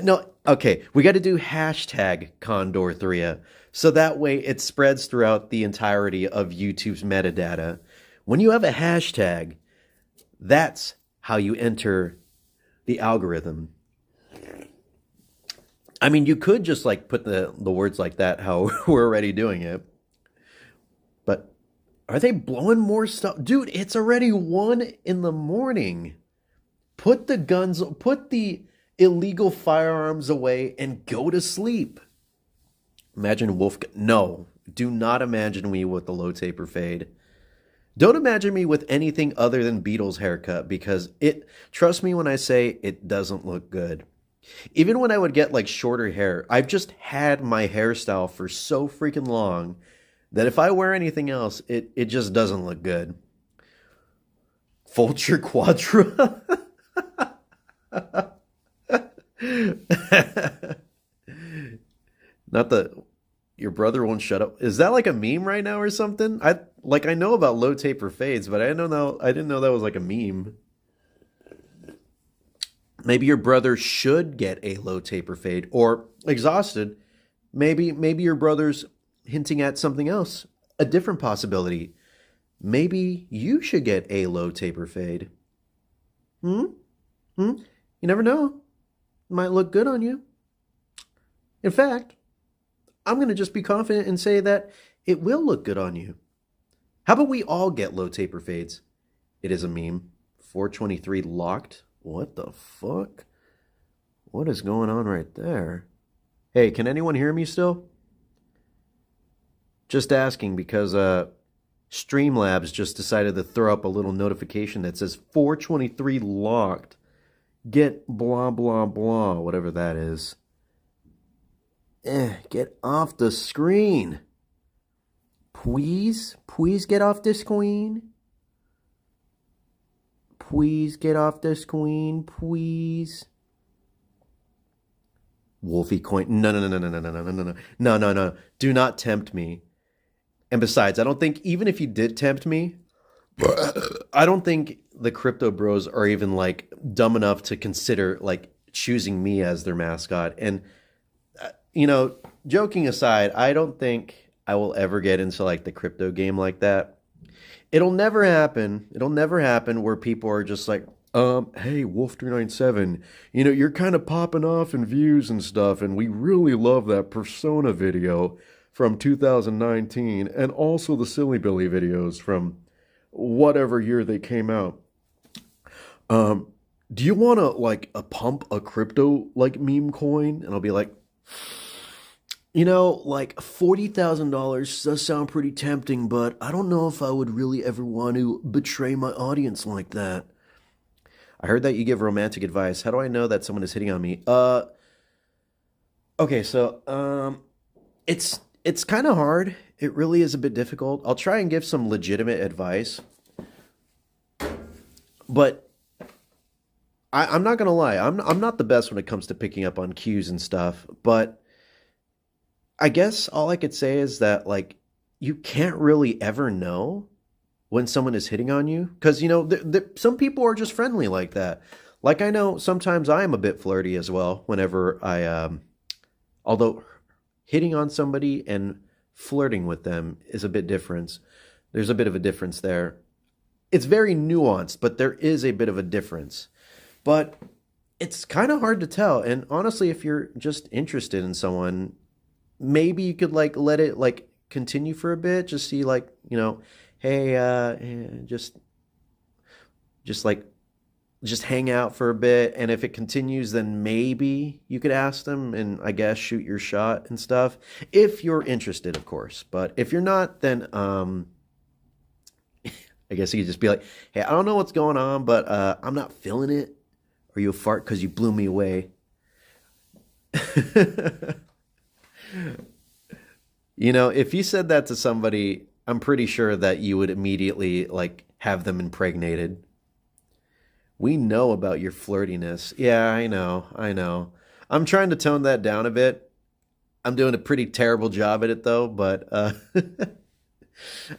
No, okay, we got to do hashtag Condor 3, so that way it spreads throughout the entirety of YouTube's metadata. When you have a hashtag, that's how you enter the algorithm. I mean, you could just like put the words like that, how we're already doing it. But are they blowing more stuff? Dude, it's already 1 a.m. Put the guns, put the illegal firearms away and go to sleep. Imagine Wolf. No, do not imagine me with the low taper fade. Don't imagine me with anything other than Beatles haircut because trust me when I say it doesn't look good. Even when I would get like shorter hair, I've just had my hairstyle for so freaking long that if I wear anything else, it just doesn't look good. Vulture Quadra? Not the your brother won't shut up. Is that like a meme right now or something? I know about low taper fades, but I didn't know that was like a meme. Maybe your brother should get a low taper fade or exhausted. Maybe your brother's hinting at something else, a different possibility. Maybe you should get a low taper fade. You never know. It might look good on you. In fact, I'm going to just be confident and say that it will look good on you. How about we all get low taper fades? It is a meme. 423 locked. What the fuck? What is going on right there? Hey, can anyone hear me still? Just asking because Streamlabs just decided to throw up a little notification that says 423 locked. Get blah, blah, blah, whatever that is. Get off the screen. Please get off the screen. Please get off the screen, please. Wolfie coin. No. Do not tempt me. And besides, I don't think, even if you did tempt me, I don't think the crypto bros are even like dumb enough to consider like choosing me as their mascot. And, joking aside, I don't think I will ever get into like the crypto game like that. It'll never happen. It'll never happen where people are just like, hey, Wolf397, you're kind of popping off in views and stuff, and we really love that Persona video from 2019, and also the Silly Billy videos from whatever year they came out. Do you want to, like, pump a crypto, like, meme coin? And I'll be like, like $40,000 does sound pretty tempting, but I don't know if I would really ever want to betray my audience like that. I heard that you give romantic advice. How do I know that someone is hitting on me? Okay, so it's kind of hard. It really is a bit difficult. I'll try and give some legitimate advice, but I'm not gonna lie. I'm not the best when it comes to picking up on cues and stuff, but I guess all I could say is that, like, you can't really ever know when someone is hitting on you. Because, some people are just friendly like that. Like, I know sometimes I am a bit flirty as well whenever although hitting on somebody and flirting with them is a bit different. There's a bit of a difference there. It's very nuanced, but there is a bit of a difference. But it's kind of hard to tell. And honestly, if you're just interested in someone, maybe you could like let it like continue for a bit, just see like, hey, just hang out for a bit. And if it continues, then maybe you could ask them and I guess shoot your shot and stuff. If you're interested, of course. But if you're not, then I guess you could just be like, hey, I don't know what's going on, but I'm not feeling it. Or you a fart because you blew me away. If you said that to somebody, I'm pretty sure that you would immediately like have them impregnated. We know about your flirtiness. Yeah, I know. I'm trying to tone that down a bit. I'm doing a pretty terrible job at it though, but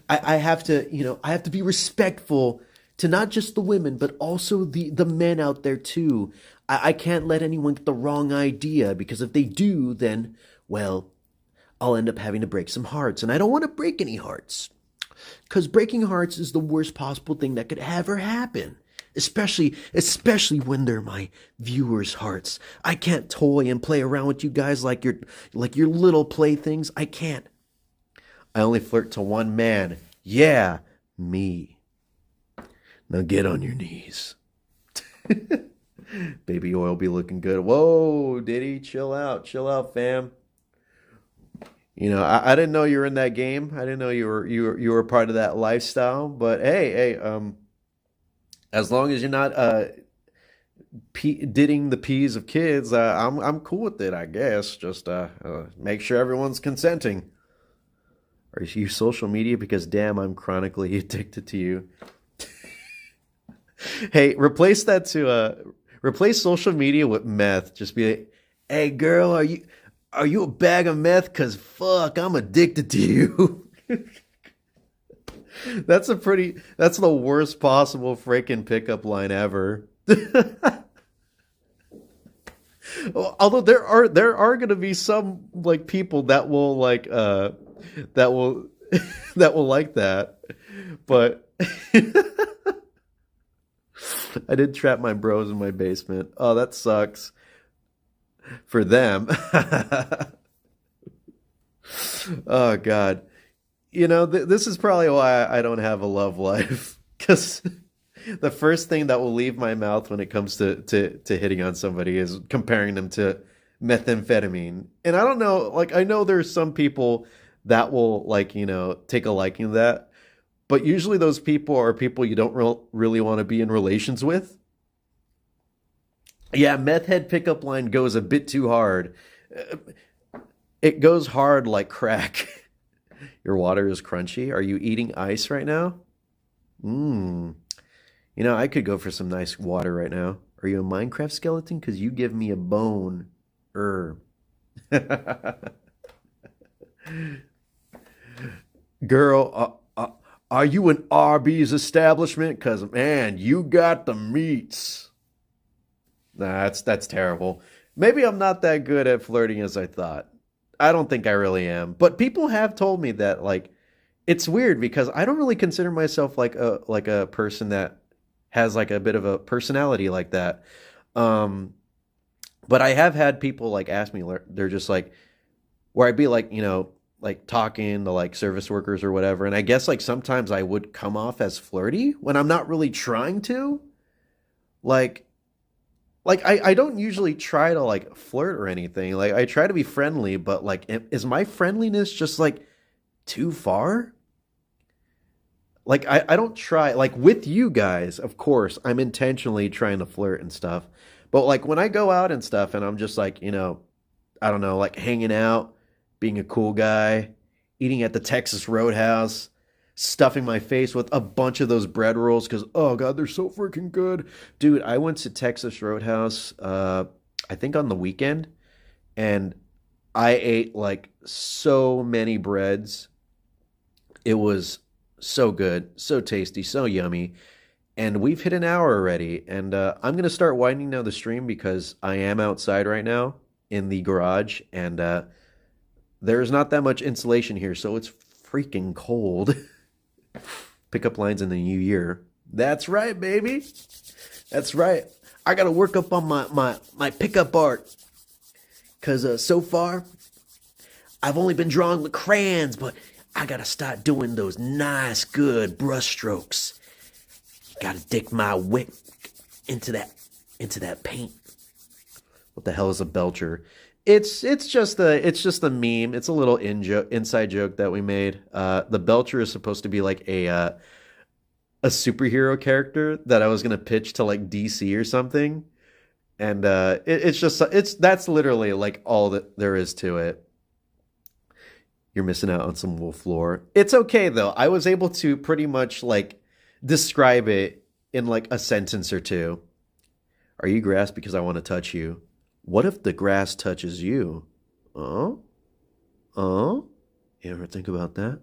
I have to be respectful to not just the women, but also the men out there too. I can't let anyone get the wrong idea, because if they do, then, well, I'll end up having to break some hearts. And I don't want to break any hearts, because breaking hearts is the worst possible thing that could ever happen. Especially when they're my viewers' hearts. I can't toy and play around with you guys like your little playthings. I can't. I only flirt to one man. Yeah, me. Now get on your knees. Baby oil be looking good. Whoa, Diddy, chill out, fam. You know, I didn't know you were in that game. I didn't know you were part of that lifestyle. But hey, as long as you're not didding the peas of kids, I'm cool with it. I guess just make sure everyone's consenting. Or you use social media because damn, I'm chronically addicted to you. Hey, replace social media with meth. Just be like, hey girl, are you a bag of meth? Cause fuck, I'm addicted to you. That's the worst possible freaking pickup line ever. Although there are gonna be some like people that will like that will that will like that. But I did trap my bros in my basement. Oh, that sucks for them. Oh God. You know, this is probably why I don't have a love life. Because the first thing that will leave my mouth when it comes to hitting on somebody is comparing them to methamphetamine. And I don't know, like, I know there's some people that will, like, you know, take a liking to that. But usually those people are people you don't really want to be in relations with. Yeah, meth head pickup line goes a bit too hard. It goes hard like crack. Your water is crunchy. Are you eating ice right now? Mmm. You know, I could go for some nice water right now. Are you a Minecraft skeleton? Because you give me a bone. Girl, are you an Arby's establishment? Because, man, you got the meats. Nah, that's terrible. Maybe I'm not that good at flirting as I thought. I don't think I really am. But people have told me that, like, it's weird because I don't really consider myself like a person that has like a bit of a personality like that. But I have had people like ask me, they're just like, where I'd be like, you know, like talking to like service workers or whatever. And I guess like sometimes I would come off as flirty when I'm not really trying to. Like, I don't usually try to like flirt or anything. Like I try to be friendly, but like is my friendliness just like too far? Like I don't try like with you guys, of course, I'm intentionally trying to flirt and stuff. But like when I go out and stuff and I'm just like, you know, I don't know, like hanging out, being a cool guy, eating at the Texas Roadhouse, stuffing my face with a bunch of those bread rolls because, oh God, they're so freaking good. Dude, I went to Texas Roadhouse, I think on the weekend, and I ate like so many breads. It was so good, so tasty, so yummy. And we've hit an hour already. And I'm going to start winding down the stream because I am outside right now in the garage. And there's not that much insulation here, so it's freaking cold. Pickup lines in the new year. That's right, baby. That's right. I got to work up on my pickup art. Because so far, I've only been drawing with crayons, but I got to start doing those nice, good brush strokes. Got to dig my wick into that paint. What the hell is a belcher? It's just a meme. It's a little inside joke that we made. The belcher is supposed to be like a superhero character that I was gonna pitch to like DC or something, and that's literally like all that there is to it. You're missing out on some wolf lore. It's okay though. I was able to pretty much like describe it in like a sentence or two. Are you grass because I want to touch you? What if the grass touches you? Oh? Oh? You ever think about that?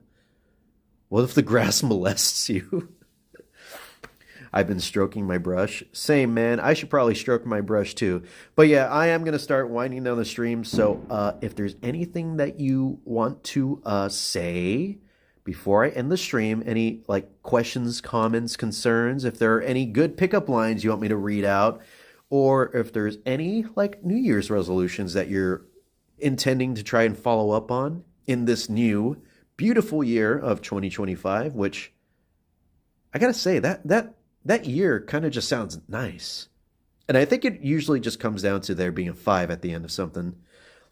What if the grass molests you? I've been stroking my brush. Same, man. I should probably stroke my brush too. But yeah, I am going to start winding down the stream. So if there's anything that you want to say before I end the stream, any like questions, comments, concerns, if there are any good pickup lines you want me to read out, or if there's any like New Year's resolutions that you're intending to try and follow up on in this new beautiful year of 2025, which I gotta say that year kind of just sounds nice. And I think it usually just comes down to there being a 5 at the end of something.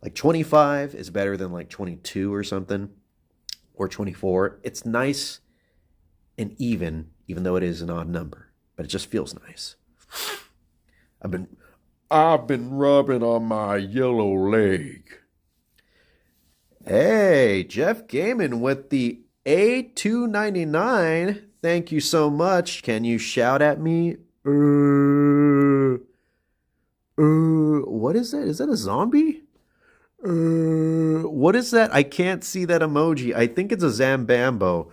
Like 25 is better than like 22 or something, or 24. It's nice and even though it is an odd number, but it just feels nice. I've been rubbing on my yellow leg. Hey, Jeff Gaiman with the A299. Thank you so much. Can you shout at me? What is that? Is that a zombie? What is that? I can't see that emoji. I think it's a Zambambo.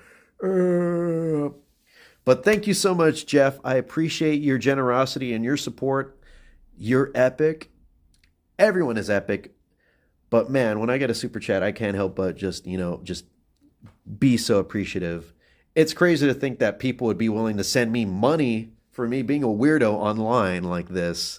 But thank you so much, Jeff. I appreciate your generosity and your support. You're epic. Everyone is epic. But man, when I get a super chat, I can't help but just be so appreciative. It's crazy to think that people would be willing to send me money for me being a weirdo online like this.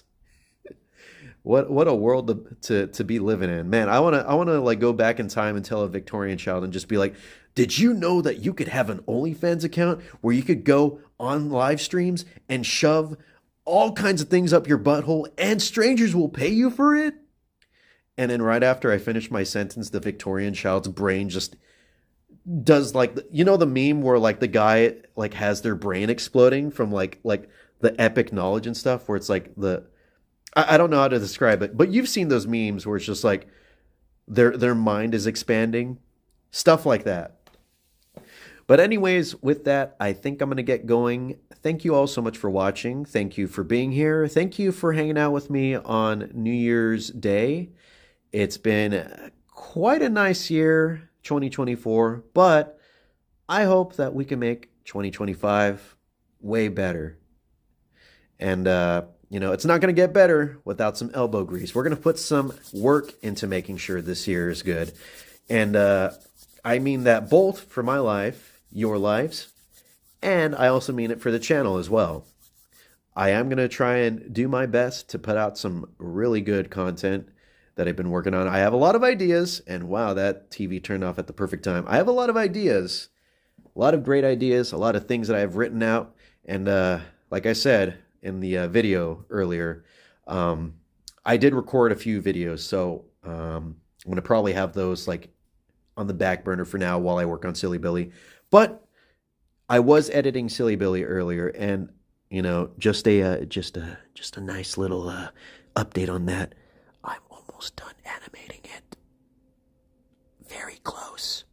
What a world to be living in. Man, I wanna like go back in time and tell a Victorian child and just be like, did you know that you could have an OnlyFans account where you could go on live streams and shove all kinds of things up your butthole and strangers will pay you for it? And then right after I finish my sentence, the Victorian child's brain just does like, the meme where like the guy like has their brain exploding from like the epic knowledge and stuff, where it's like I don't know how to describe it, but you've seen those memes where it's just like their mind is expanding, stuff like that. But anyways, with that, I think I'm going to get going. Thank you all so much for watching. Thank you for being here. Thank you for hanging out with me on New Year's Day. It's been quite a nice year, 2024, but I hope that we can make 2025 way better. And, it's not going to get better without some elbow grease. We're going to put some work into making sure this year is good. And I mean that both for my life, your lives, and I also mean it for the channel as well. I am going to try and do my best to put out some really good content that I've been working on. I have a lot of ideas, and wow, that TV turned off at the perfect time. I have a lot of ideas, a lot of great ideas, a lot of things that I have written out. And like I said in the video earlier, I did record a few videos, so I'm going to probably have those like on the back burner for now while I work on Silly Billy. But I was editing Silly Billy earlier, and just a nice little update on that. I'm almost done animating it. Very close.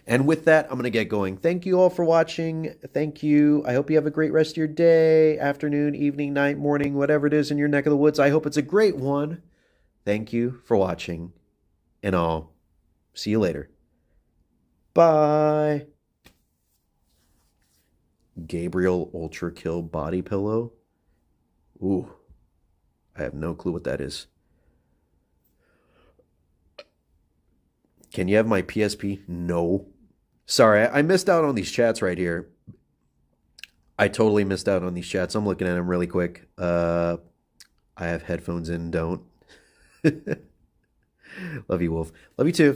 And with that, I'm going to get going. Thank you all for watching. Thank you. I hope you have a great rest of your day, afternoon, evening, night, morning, whatever it is in your neck of the woods. I hope it's a great one. Thank you for watching, and I'll see you later. Bye. Gabriel Ultra Kill Body Pillow. Ooh, I have no clue what that is. Can you have my PSP? No. Sorry, I missed out on these chats right here. I totally missed out on these chats. I'm looking at them really quick. I have headphones in, don't. Love you, Wolf. Love you too.